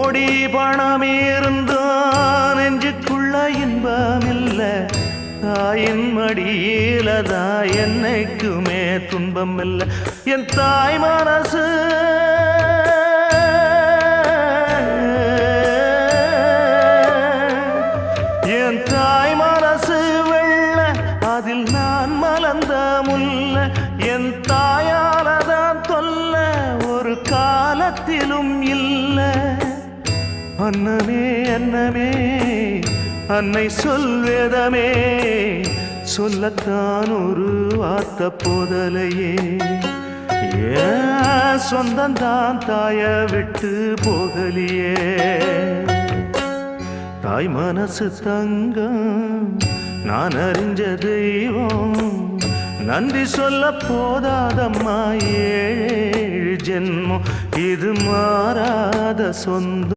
கோடி பணம் இருந்தான் நெஞ்சுக்குள்ள இன்பமில்ல தாயின் மடியிலதான் என்னைக்குமே துன்பம் இல்லை என் தாய் மனசு என் தாய் மனசு வெள்ள அதில் நான் மலர்ந்த முல்ல என் தாயாலதான் தொல்ல ஒரு காலத்திலும் இல்ல அன்னமே அன்னமே அன்னை சொல்வேதமே சொல்லத்தான் ஒரு வார்த்தை போதலையே ஏன் சொந்தந்தான் தாய விட்டு போகலியே தாய் மனசு தங்கம் நான் அறிஞ்ச தெய்வம் நன்றி சொல்ல போதாதம்மா ஏழு ஜென்மம் இது மாறாத சொந்தம்